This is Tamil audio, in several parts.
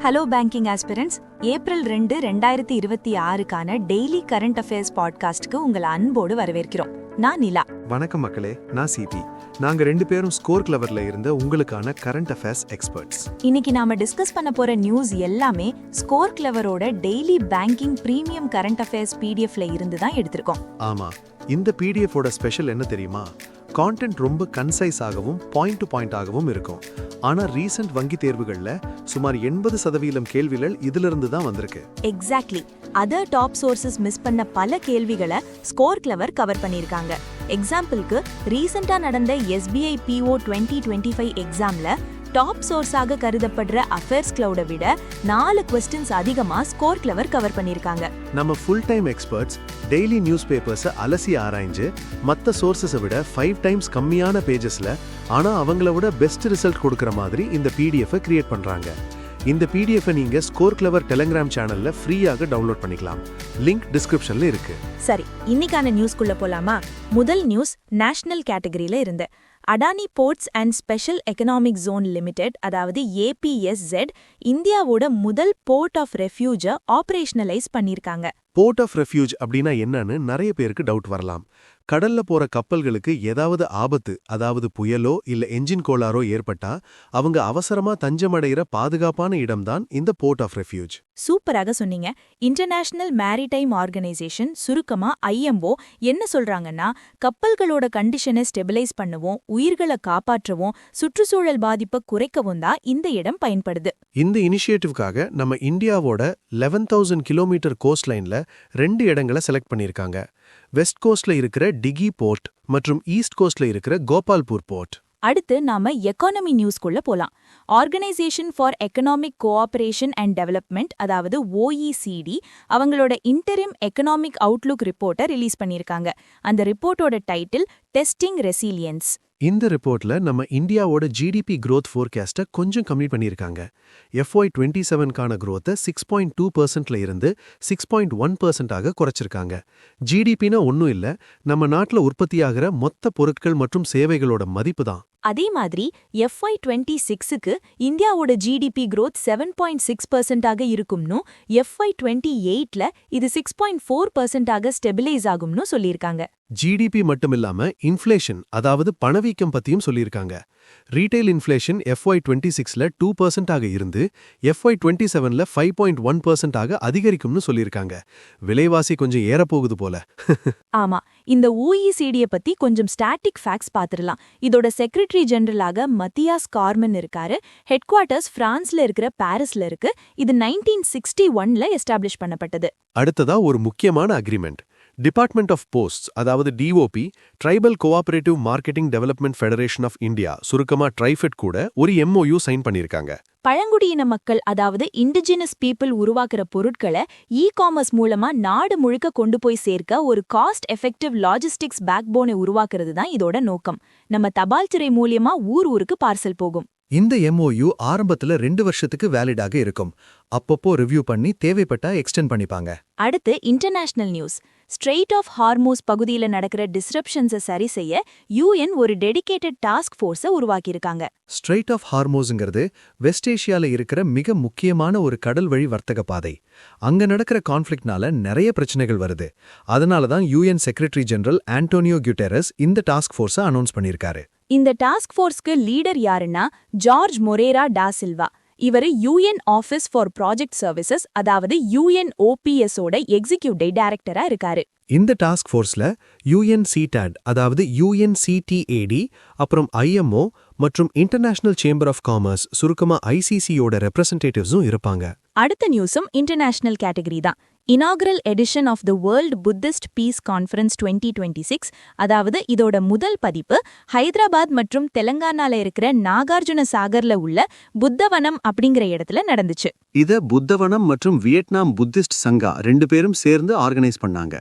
ஹலோ பேங்கிங் ஆஸ்பிரண்ட்ஸ், ஏப்ரல் 2, 2026க்கான டெய்லி கரண்ட் அஃபேர்ஸ் பாட்காஸ்ட்க்கு உங்களை அன்போடு வரவேற்கிறோம். நான் நிலா. வணக்கம் மக்களே, நான் சிபி. நாங்க 2 பேரும் ஸ்கோர் கிளவர்ல இருந்த உங்களுக்கான கரண்ட் அஃபேர்ஸ் எக்ஸ்பர்ட்ஸ். இன்னைக்கு நாம டிஸ்கஸ் பண்ண போற நியூஸ் எல்லாமே ஸ்கோர் கிளவரோட daily banking premium current affairs பிடிஎஃப்ல இருந்து தான் எடுத்திருக்கோம். ஆமா, இந்த பிடிஎஃபோட ஸ்பெஷல் என்ன தெரியுமா? கான்டென்ட் ரொம்ப கன்சைஸ் ஆகவும் பாயிண்ட் டு பாயிண்ட் ஆகவும் இருக்கும். ஆனா ரீசன்ட் வங்கி தேர்வுகள்ல சுமார் 80% கேள்விகள் இதிலிருந்து தான் வந்திருக்கு. Exactly. Other top sources miss பண்ண பல கேள்விகளை ஸ்கோர் கிளவர் கவர் பண்ணிருக்காங்க. எக்ஸாம்பிளுக்கு, ரீசெண்டா நடந்த SBI PO 2025 எக்ஸாம்ல டாப் சோர்ஸாக கருதப்படுற அஃபேர்ஸ் கிளவுட விட 4 क्वेश्चंस அதிகமா ஸ்கோர் கிளவர் கவர் பண்ணிருக்காங்க. நம்ம full time experts daily news பேப்பர்ஸை அலசி ஆராய்ஞ்சு மற்ற சோர்சஸை விட 5 டைம்ஸ் கம்மியான பேஜஸ்ல ஆனா அவங்கள விட பெஸ்ட் ரிசல்ட் கொடுக்கற மாதிரி இந்த பிடிஎஃப் கிரியேட் பண்றாங்க. இந்த பிடிஎஃப் நீங்க ஸ்கோர் கிளவர் டெலிகிராம் சேனல்ல ஃப்ரீயாக டவுன்லோட் பண்ணிக்கலாம். லிங்க் டிஸ்கிரிப்ஷன்ல இருக்கு. சரி, இன்னைக்கான நியூஸ்க்குள்ள போலாமா? முதல் நியூஸ் நேஷனல் கேட்டகரியில இருந்து. Adani ports and special economic zone limited, அதாவது APSZ, இந்தியாவோட முதல் போர்ட் ஆஃப் ரெஃப்யூஜை ஆபரேஷனலைஸ் பண்ணிருக்காங்க. போர்ட் ஆஃப் ரெஃப்யூஜ் அப்படின்னா என்னன்னு நிறைய பேருக்கு டவுட் வரலாம். கடல்ல போற கப்பல்களுக்கு ஏதாவது ஆபத்து, அதாவது புயலோ இல்ல என்ஜின் கோளாறோ ஏற்பட்டா அவங்க அவசரமா தஞ்சமடைகிற பாதுகாப்பான இடம்தான் இந்த போர்ட் ஆஃப் ரெஃப்யூஜ். சூப்பராக சொன்னீங்க. இன்டர்நேஷனல் மேரிடைம் ஆர்கனைசேஷன், சுருக்கமா IMO, என்ன சொல்றாங்கன்னா, கப்பல்களோட கண்டிஷனை ஸ்டெபிலைஸ் பண்ணவும், உயிர்களை காப்பாற்றவும், சுற்றுச்சூழல் பாதிப்பை குறைக்கவும் தான் இந்த இடம் பயன்படுது. இந்த இனிஷியேட்டிவ்காக நம்ம இந்தியாவோட 11,000 கிலோமீட்டர் கோஸ்ட் லைன்ல 2 இடங்களை செலக்ட் பண்ணிருக்காங்க. வெஸ்ட் கோஸ்ட்ல இருக்கிற டிகி போர்ட் மற்றும் ஈஸ்ட் கோஸ்ட்ல இருக்கிற கோபால்பூர் போர்ட். அடுத்து நாம எக்கானமி நியூஸ்க்குள்ள போலாம். Organisation for economic cooperation and development, அதாவது OECD, அவங்களோட இன்டரிம் எக்கனாமிக் அவுட்லுக் ரிப்போர்ட்டை ரிலீஸ் பண்ணிருக்காங்க. அந்த ரிப்போர்ட்டோட டைட்டில் டெஸ்டிங் ரெசிலியன்ஸ். இந்த ரிப்போர்ட்ல நம்ம இந்தியாவோட GDP growth forecast கொஞ்சம் கம்மி பண்ணியிருக்காங்க. FY 27க்கான growth 6.2%ல இருந்து 6.1%ஆக குறைச்சிருக்காங்க. GDPனா ஒன்னும் இல்ல, நம்ம நாட்டுல உற்பத்தியாகிற மொத்த பொருட்கள் மற்றும் சேவைகளோட மதிப்பு தான். அதே மாதிரி FY 26க்கு இந்தியாவோட GDP growth 7.6%ஆக இருக்கும்னு, FY 28ல இது 6.4%ஆக ஸ்டெபிலைஸ் ஆகும்னு சொல்லியிருக்காங்க. GDP மட்டுமில்லாம இன்ஃப்ளேஷன், அதாவது பணவீக்கம் பத்தியும் சொல்லியிருக்காங்க. ரீட்டைல் இன்ஃப்ளேஷன் FY 26ல 2%ஆக இருந்து FY 27ல 5.1%ஆக அதிகரிக்கும்னு சொல்லியிருக்காங்க. விலைவாசி கொஞ்சம் ஏறப்போகுது போல. ஆமா, இந்த OECD பத்தி கொஞ்சம் ஸ்டாட்டிக் ஃபேக்ட்ஸ் பாத்துடலாம். இதோட செக்ரட்டரி ஜெனரலாக மத்தியாஸ் கார்மன் இருக்காரு. ஹெட் குவார்ட்டர்ஸ் பிரான்ஸ்ல இருக்கிற பாரிஸ்ல இருக்கு. இது 1961ல எஸ்டாப்ளிஷ் பண்ணப்பட்டது. அடுத்ததா ஒரு முக்கியமான அக்ரிமெண்ட். டிபார்ட்மெண்ட் ஆஃப் போஸ்ட்ஸ், அதாவது DOP, tribal cooperative marketing development federation of India, சுருக்கமா ட்ரைஃபெட், கூட ஒரு MOU சைன் பண்ணியிருக்காங்க. பழங்குடியின மக்கள், அதாவது இண்டிஜினஸ் பீப்புள் உருவாக்குற பொருட்களை காமர்ஸ் மூலமா நாடு முழுக்க கொண்டு போய் சேர்க்க ஒரு காஸ்ட் எஃபெக்டிவ் லாஜிஸ்டிக்ஸ் பேக்போனை உருவாக்குறது தான் இதோட நோக்கம். நம்ம தபால் துறை மூலியமா ஊருக்கு பார்சல் போகும். இந்த MOU ஆரம்பத்துல 2 வருஷத்துக்கு வேலிடாக இருக்கும். அப்பப்போ ரிவ்யூ பண்ணி தேவைப்பட்டா எக்ஸ்டெண்ட் பண்ணிப்பாங்க. அடுத்து international news. Strait of Hormuz பகுதியில நடக்கிற டிஸ்ரப்ஷன்ஸை சரி செய்ய UN ஒரு டெடிகேட்டட் டாஸ்க் ஃபோர்ஸை உருவாக்கியிருக்காங்க. ஸ்ட்ரெய்ட் ஆஃப் ஹார்மூஸ்ங்கிறது வெஸ்ட் ஏஷியால இருக்கிற மிக முக்கியமான ஒரு கடல் வழி வர்த்தக பாதை. அங்க நடக்கிற கான்ஃப்ளிக்ட்னால நிறைய பிரச்சனைகள் வருது. அதனால தான் UN secretary general Antonio Guterres இந்த டாஸ்க் ஃபோர்ஸை அனௌன்ஸ் பண்ணியிருக்காரு. இந்த டாஸ்க் ஃபோர்ஸ்க்கு லீடர் யாருன்னா ஜார்ஜ் மொரேரா டா சில்வா. இவரு UN office for project services, அதாவது UNOPS ஓட எக்ஸிக்யூட்டிவ் டைரக்டரா இருக்காரு. இந்த டாஸ்க் ஃபோர்ஸ்ல UNCTAD, அதாவது UNCTAD, அப்புறம் IMO மற்றும் இன்டர்நேஷனல் சேம்பர் ஆஃப் காமர்ஸ், சுருக்கமா ICCயோட ரெப்ரசன்டேட்டிவ்ஸும் இருப்பாங்க. அடுத்த நியூஸும் இன்டர்நேஷனல் கேட்டகரி தான். Inaugural edition of the world Buddhist peace conference 2026, அதாவது இதோட முதல் பதிப்பு ஹைதராபாத் மற்றும் தெலங்கானால இருக்கிற நாகார்ஜுன சாகர்ல உள்ள புத்தவனம் அப்படிங்கிற இடத்துல நடந்துச்சு. இத புத்தவனம் மற்றும் வியட்நாம் புத்திஸ்ட் சங்கா 2 பேரும் சேர்ந்து ஆர்கனைஸ் பண்ணாங்க.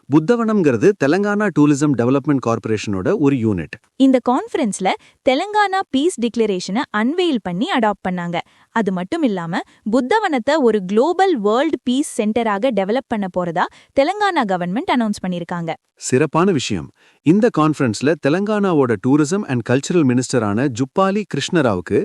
புத்தவனம்ங்கிறது தெலங்கானா டூரிசம் டெவலப்மெண்ட் கார்ப்பரேஷனோட ஒரு யூனிட். இந்த கான்ஃபரன்ஸ்ல தெலங்கானா தெலங்கானா பீஸ் டிக்ளரேஷனை அன்வெயில் பண்ணி அடாப்ட் பண்ணாங்க. அது மட்டும் இல்லாம புத்தவனத்தை ஒரு குளோபல் வேர்ல்ட் பீஸ் சென்டராக டெவலப் பண்ண போறதா தெலங்கானா கவர்மெண்ட் அனௌன்ஸ் பண்ணிருக்காங்க. சிறப்பான விஷயம். இந்த கான்ஃபரன்ஸ்ல தெலங்கானாவோட டூரிசம் அண்ட் கல்ச்சரல் மினிஸ்டரான ஜுப்பாலி கிருஷ்ணராவுக்கு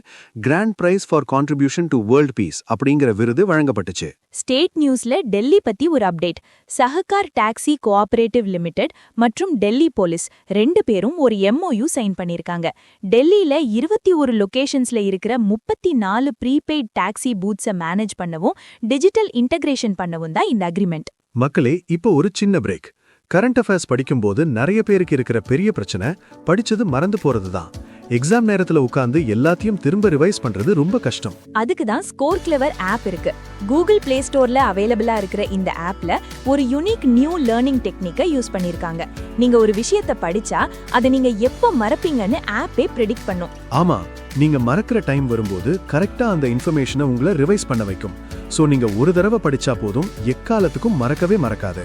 grand prize for contribution to world peace அப்படிங்கிற விருது வழங்கப்பட்டுச்சு. ஸ்டேட் நியூஸ்ல டெல்லி பத்தி ஒரு update. Sahakar taxi cooperative limited மற்றும் டெல்லி போலீஸ் 2 பேரும் ஒரு MOU சைன் பண்ணிருக்காங்க. டெல்லியில 21 லொகேஷன்ஸ்ல இருக்கிற 34 ப்ரீபெய்ட் டாக்ஸி பூத்ஸை மேனேஜ் பண்ணவும் டிஜிட்டல் இன்டகிரேஷன் பண்ணவும் தான் இந்த அக்ரிமெண்ட். மக்களே, இப்போ ஒரு சின்ன பிரேக். கரண்ட் அஃபேர்ஸ் படிக்கும்போது நிறைய பேருக்கு இருக்கிற பெரிய பிரச்சனை படிச்சது மறந்து போறது தான். எக்ஸாம் நேரத்துல உட்கார்ந்து எல்லாத்தையும் திரும்ப ரிவைஸ் பண்றது ரொம்ப கஷ்டம். அதுக்கு தான் ஸ்கோர் கிளவர் ஆப் இருக்கு. கூகுள் பிளே ஸ்டோர்ல அவைலபிளா இருக்கிற இந்த ஆப்ல ஒரு யூனிக் நியூ லேர்னிங் டெக்னிக்கை யூஸ் பண்ணிருக்காங்க. நீங்க ஒரு விஷயத்தை படிச்சா அதை நீங்க எப்போ மறப்பீங்கன்னு ஆப்பே ப்ரெடிக்ட் பண்ணும். ஆமா, நீங்க மறக்கிற டைம் வரும்போது கரெக்டா அந்த இன்ஃபர்மேஷனை உங்களை ரிவைஸ் பண்ண வைக்கும். சோ நீங்க ஒரு தடவை படிச்சா போதும், எக்காலத்துக்கும் மறக்கவே மறக்காது.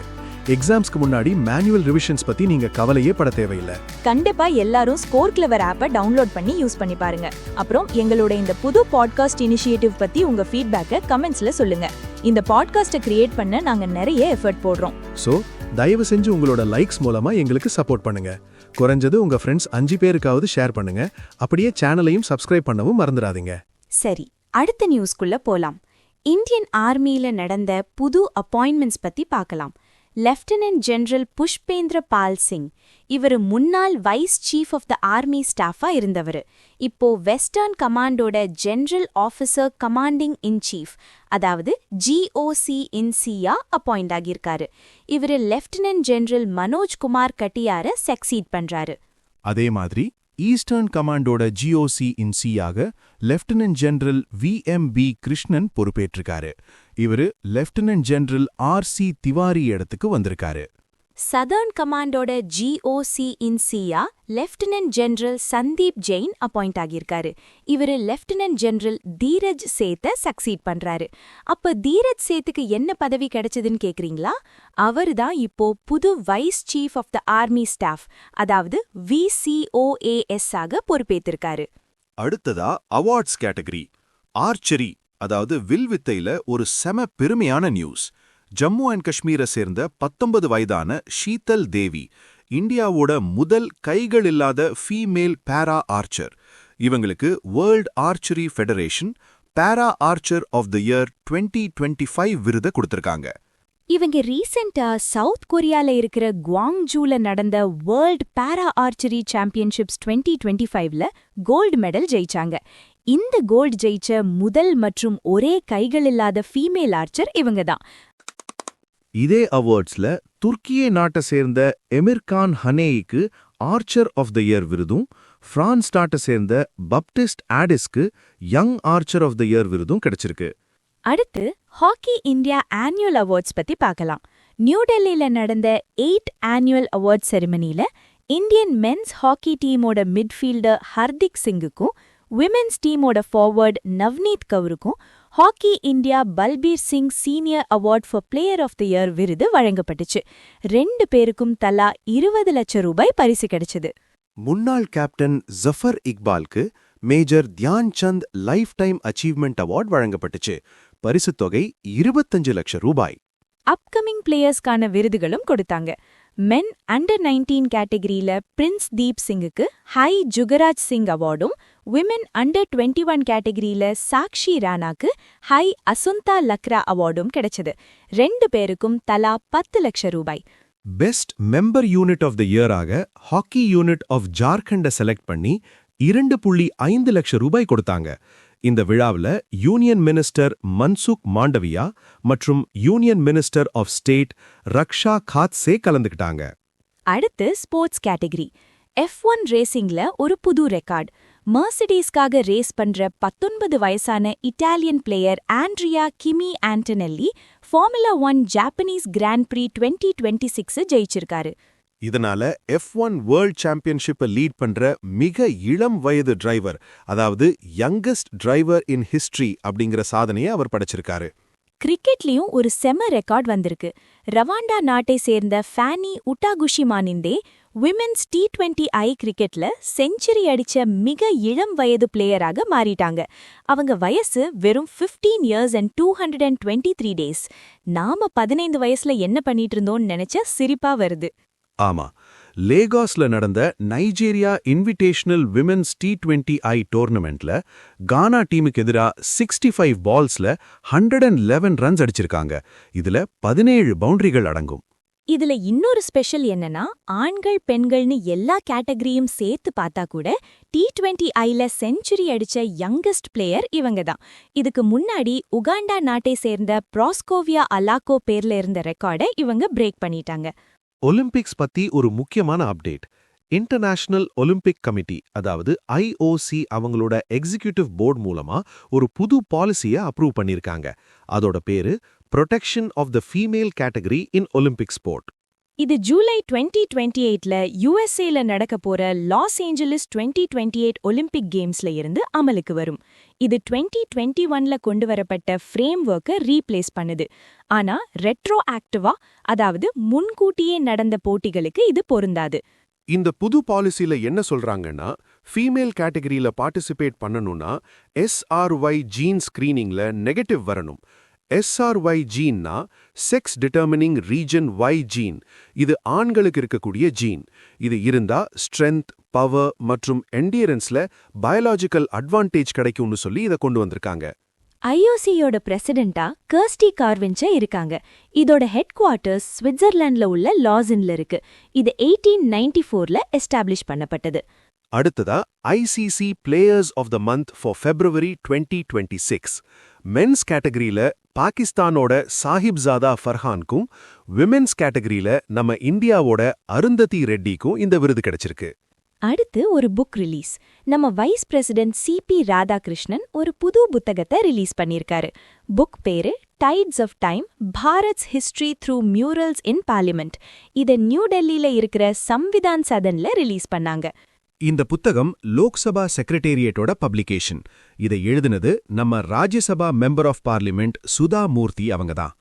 எக்ஸாம்ஸ்க்கு முன்னாடி மேனுவல் ரிவிஷன்ஸ் பத்தி நீங்க கவலையே பட தேவையில்லை. கண்டிப்பா எல்லாரும் ஸ்கோர் கிளவர் ஆப்பை டவுன்லோட் பண்ணி யூஸ் பண்ணி பாருங்க. அப்புறம் எங்களோட இந்த புது பாட்காஸ்ட் இனிஷியேட்டிவ் பத்தி உங்க ஃபீட்பேக்கை கமெண்ட்ஸ்ல சொல்லுங்க. இந்த பாட்காஸ்ட்டை கிரியேட் பண்ண நாங்க நிறைய எஃபர்ட் போடுறோம். சோ தயவு செஞ்சு உங்களோட லைக்ஸ் மூலமா எங்களுக்கு சப்போர்ட் பண்ணுங்க. குறைஞ்சது உங்க ஃப்ரெண்ட்ஸ் 5 பேருக்காவது ஷேர் பண்ணுங்க. அப்படியே சேனலையும் சப்ஸ்கிரைப் பண்ணவும் மறந்துடாதீங்க. சரி, அடுத்த நியூஸ்க்குள்ள போலாம். இந்தியன் ஆர்மியில நடந்த புது அப்பாயின்மெண்ட்ஸ் பத்தி பார்க்கலாம். லெப்டினன்ட் ஜெனரல் புஷ்பேந்திர பால் சிங், இவர் முன்னாள் vice chief of the army ஸ்டாஃபா இருந்தவர். இப்போ வெஸ்டர்ன் கமாண்டோட general officer commanding in chief, அதாவது GOC-in-C-ஆ அப்பாயிண்ட் ஆகியிருக்காரு. இவர் லெப்டினன்ட் ஜெனரல் மனோஜ் குமார் கட்டியார சக்சீட் பண்றாரு. அதே மாதிரி ஈஸ்டர்ன் கமாண்டோட GOC-in-C-ஆக லெப்டினன்ட் ஜெனரல் VMB கிருஷ்ணன் பொறுப்பேற்றிருக்காரு. இவரு லெப்டினன்ட் ஜெனரல் RC திவாரி இடத்துக்கு வந்திருக்காரு. சதர்ன் கமாண்டோட GOC-in-C-ஆ lieutenant general Sandeep Jain appoint ஆகியிருக்காரு. இவரு லெப்டினன்ட் ஜெனரல் தீரஜ் சேத்தை சக்சீட் பண்றாரு. அப்ப தீரஜ் சேத்துக்கு என்ன பதவி கிடைச்சதுன்னு கேக்குறீங்களா? அவர் தான் இப்போ புது vice chief of the army staff, அதாவது VCOAS ஆக பொறுப்பேற்றிருக்காரு. அடுத்ததா அவார்ட்ஸ் கேட்டகரி. ஆர்ச்சரி, அதாவது வில்வித்தையில ஒரு செம பெருமையான நியூஸ். ஜம்மு அண்ட் காஷ்மீரை சேர்ந்த 19 வயதான ஷீதல் தேவி இந்தியாவோட முதல் கைகள் இல்லாத ஃபீமேல் பேரா ஆர்ச்சர். இவங்களுக்கு வேர்ல்ட் ஆர்ச்சரி ஃபெடரேஷன் பேரா ஆர்ச்சர் ஆஃப் தி இயர் 2025 விருதை கொடுத்திருக்காங்க. இவங்க ரீசெண்டா சவுத் கொரியால இருக்கிற குவாங்ஜூல நடந்த வேர்ல்ட் பேரா ஆர்ச்சரி சாம்பியன்ஷிப்ஸ் 2025ல கோல்டு மெடல் ஜெயிச்சாங்க. இந்த கோல்டு ஜெயிச்ச முதல் மற்றும் ஒரே கைகள் இல்லாத ஃபீமேல் ஆர்ச்சர் இவங்க தான். இதே அவார்ட்ஸ்ல துர்க்கியே நாட்டை சேர்ந்த எமிர்கான் ஹனேய்க்கு ஆர்ச்சர் ஆஃப் த இயர் விருதும், பிரான்ஸ் நாட்டை சேர்ந்த பப்டிஸ்ட் ஆடிஸ்க்கு young archer of the year விருதும் கிடைச்சிருக்கு. அடுத்து ஹாக்கி இந்தியா ஆனுவல் அவார்ட்ஸ் பத்தி பார்க்கலாம். நியூ டெல்லியில நடந்த 8th ஆனுவல் அவார்ட் செரிமனில இந்தியன் மென்ஸ் ஹாக்கி டீமோட மிட்ஃபீல்டர் ஹர்திக் சிங்குக்கும் விமென்ஸ் டீமோட ஃபார்வர்ட் நவ்னீத் கவுருக்கும் hockey India Balbir Singh senior award for player of the year விருது வழங்கப்பட்டுச்சு. 2 பேருக்கும் தலா 20 லட்சம் ரூபாய் பரிசு கிடைச்சது. முன்னாள் கேப்டன் ஜஃபர் இக்பாலுக்கு major Dhyan Chand life time achievement award வழங்கப்பட்டுச்சு. பரிசுத் தொகை 25 லட்சம் ரூபாய். அப்கமிங் பிளேயர்ஸ்க்கான விருதுகளும் கொடுத்தாங்க. மென் அண்டர் 19 கேட்டகரியில பிரின்ஸ் தீப் சிங்குக்கு ஹை ஜுகராஜ் சிங் அவார்டும், விமென் அண்டர் 21 கேட்டகரியில சாக்ஷி ராணாக்கு ஹை அசுந்தா லக்ரா அவார்டும் கிடைச்சது. 2 பேருக்கும் தலா 10 லட்சம் ரூபாய். Best member unit of the இயராக ஹாக்கி யூனிட் ஆஃப் ஜார்க்கண்டை செலக்ட் பண்ணி 2.5 லட்சம் ரூபாய் கொடுத்தாங்க. இந்த விழாவில் யூனியன் மினிஸ்டர் மன்சுக் மாண்டவியா மற்றும் யூனியன் மினிஸ்டர் ஆஃப் ஸ்டேட் ரக்ஷா காத்ஸே கலந்துக்கிட்டாங்க. அடுத்து ஸ்போர்ட்ஸ் கேட்டகரி. F1 ரேசிங்ல ஒரு புது ரெக்கார்ட். மர்சிடீஸ்க்காக ரேஸ் பண்ற 19 வயசான Italian player Andrea Kimi Antonelli formula 1 Japanese grand prix 2026 ஜெயிச்சிருக்காரு. இதனால F1 வேர்ல்ட் சாம்பியன்ஷிப்பை லீட் பண்ற மிக இளம் வயது டிரைவர், அதாவது யங்கஸ்ட் டிரைவர் இன் ஹிஸ்டரி அப்படிங்கிற சாதனையை அவர் படைச்சிருக்காரு. கிரிக்கெட்லயும் ஒரு செம ரெக்கார்ட் வந்திருக்கு. ரவாண்டா நாட்டை சேர்ந்த ஃபேனி உட்டாகுஷிமானிந்தே விமென்ஸ் T20I கிரிக்கெட்ல செஞ்சுரி அடிச்ச மிக இளம் வயது பிளேயராக மாறிட்டாங்க. அவங்க வயசு வெறும் 15 years and 223 days. நாம 15 வயசுல என்ன பண்ணிட்டு இருந்தோம்னு நினைச்சா சிரிப்பா வருது. ஆமா, லேகாஸ்ல நடந்த நைஜீரியா இன்விடேஷனல் விமென்ஸ் T20I டோர்னமெண்ட்ல கானா டீமுக்கு எதிரா 65 பால்ஸ்ல 111 ரன்ஸ் அடிச்சிருக்காங்க. இதுல 17 பவுண்டரிகள் அடங்கும். இதுல இன்னொரு ஸ்பெஷல் என்னன்னா, ஆண்கள் பெண்கள்னு எல்லா கேட்டகரியும் சேர்த்து பார்த்தா கூட T20Iல செஞ்சுரி அடிச்ச யங்கஸ்ட் பிளேயர் இவங்க தான். இதுக்கு முன்னாடி உகாண்டா நாட்டை சேர்ந்த ப்ராஸ்கோவியா அலாக்கோ பேர்ல இருந்த ரெக்கார்டை இவங்க பிரேக் பண்ணிட்டாங்க. ஒலிம்பிக்ஸ் பத்தி ஒரு முக்கியமான அப்டேட். இன்டர்நேஷனல் ஒலிம்பிக் கமிட்டி, அதாவது IOC அவங்களோட எக்ஸிகியூட்டிவ் போர்டு மூலமா ஒரு புது பாலிசியை அப்ரூவ் பண்ணிருக்காங்க. அதோட பேரு protection of the female category in Olympic sport. இது ஜூலை 2028ல USAல நடக்க போற லாஸ் ஏஞ்சலிஸ் 2028 ஒலிம்பிக் கேம்ஸ்ல இருந்து அமலுக்கு வரும். இது 2021ல கொண்டு வரப்பட்ட ஃப்ரேம் ஒர்க்கை ரீப்ளேஸ் பண்ணுது. ஆனா ரெட்ரோ ஆக்டிவா, அதாவது முன்கூட்டியே நடந்த போட்டிகளுக்கு இது பொருந்தாது. இந்த புது பாலிசில என்ன சொல்றாங்கன்னா, ஃபீமேல் கேட்டகரியில பார்ட்டிசிபேட் பண்ணணும்னா SRY ஜீன் ஸ்கிரீனிங்ல நெகட்டிவ் வரணும். SRY ஜீன்னா sex determining region Y gene. இது ஆண்களுக்கு இருக்கக்கூடிய ஜீன். இது இருந்தா ஸ்ட்ரென்த், பவர் மற்றும் எண்டியரன்ஸ்ல பயாலஜிக்கல் அட்வான்டேஜ் கிடைக்கும்னு சொல்லி இதை கொண்டு வந்திருக்காங்க. IOCயோட பிரசிடென்ட்டா கர்ஸ்டி கார்வின்ச்ச இருக்காங்க. இதோட ஹெட் குவார்ட்டர்ஸ் ஸ்விட்சர்லாண்ட்ல உள்ள லாசன்ல இருக்கு. இது 1894ல எஸ்டாப்ளிஷ் பண்ணப்பட்டது. அடுத்ததா ICC players of the month for February 2026. Men's கேட்டகரியில பாகிஸ்தானோட சாஹிப்ஜாதா ஃபர்ஹான்க்கும், விமென்ஸ் கேட்டகரியில நம்ம இந்தியாவோட அருந்ததி ரெட்டிக்கும் இந்த விருது கிடைச்சிருக்கு. அடுத்து ஒரு புக் ரிலீஸ். நம்ம வைஸ் பிரசிடென்ட் CP ராதாகிருஷ்ணன் ஒரு புது புத்தகத்தை ரிலீஸ் பண்ணியிருக்காரு. புக் பேரு tides of time, Bharat's history through murals in parliament. இதை நியூ டெல்லியில இருக்கிற சம்விதான் சதன்ல ரிலீஸ் பண்ணாங்க. இந்த புத்தகம் லோக்சபா செக்ரட்டேரியட்டோட பப்ளிகேஷன். இதை எழுதினது நம்ம Rajya Sabha member of parliament Sudha Murthy அவங்கதான்.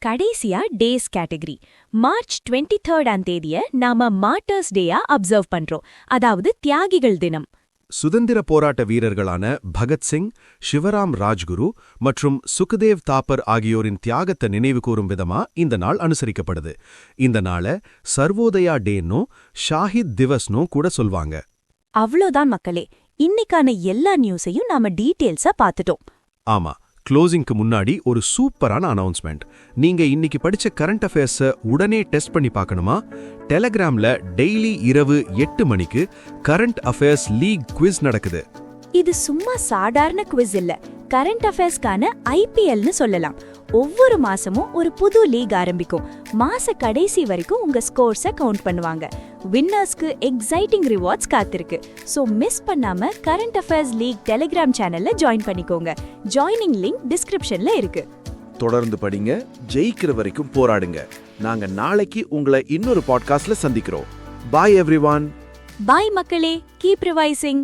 கடைசியா டேஸ் கேட்டகரி. மார்ச் 23ஆம் தேதிய நாம மார்டர்ஸ் டேயா அப்சர்வ் பண்றோம், அதாவது தியாகிகள் தினம். சுதந்திர போராட்ட வீரர்களான பகத்சிங், சிவராம் ராஜ்குரு மற்றும் சுக்தேவ் தாப்பர் ஆகியோரின் தியாகத்தை நினைவுகூரும் விதமா இந்த நாள் அனுசரிக்கப்படுது. இந்த நாளை சர்வோதயா டேன்னும் ஷாஹித் திவஸ்னும் கூட சொல்வாங்க. அவ்வளோதான் மக்களே, இன்னைக்கான எல்லா நியூஸையும் நாம டீட்டெயில்ஸா பார்த்துட்டோம். ஆமா, க்ளோசிங்க்கு முன்னாடி ஒரு சூப்பரான அனௌன்ஸ்மெண்ட். நீங்க இன்னைக்கு படிச்ச கரண்ட் அஃபேர்ஸை உடனே டெஸ்ட் பண்ணி பார்க்கணுமா? டெலகிராம்ல டெய்லி இரவு 8 மணிக்கு கரண்ட் அஃபேர்ஸ் லீக் குவிஸ் நடக்குது. இது சும்மா சாதாரண குவிஸ் இல்ல, கரண்ட் அஃபேர்ஸ்க்கான IPLன்னு சொல்லலாம். ஒவ்வொரு மாசமும் ஒரு புது லீக் ஆரம்பிக்கும். மாச கடைசி வரைக்கும் உங்க ஸ்கோர்ஸை கவுண்ட் பண்ணுவாங்க. வின்னர்ஸ்க்கு எக்ஸைட்டிங் ரிவார்ட்ஸ் காத்திருக்கு. சோ மிஸ் பண்ணாம கரண்ட் அஃபேர்ஸ் லீக் டெலிகிராம் சேனல்ல ஜாயின் பண்ணிக்கோங்க. ஜாயினிங் லிங்க் டிஸ்கிரிப்ஷன்ல இருக்கு. தொடர்ந்து படிங்க, ஜெயிக்கிற வரைக்கும் போராடுங்க. நாங்க நாளைக்கு உங்களை இன்னொரு பாட்காஸ்ட்ல சந்திக்கிறோம். பாய் எவ்ரிவான். பாய் மக்களே, கீப் ரிவைசிங்.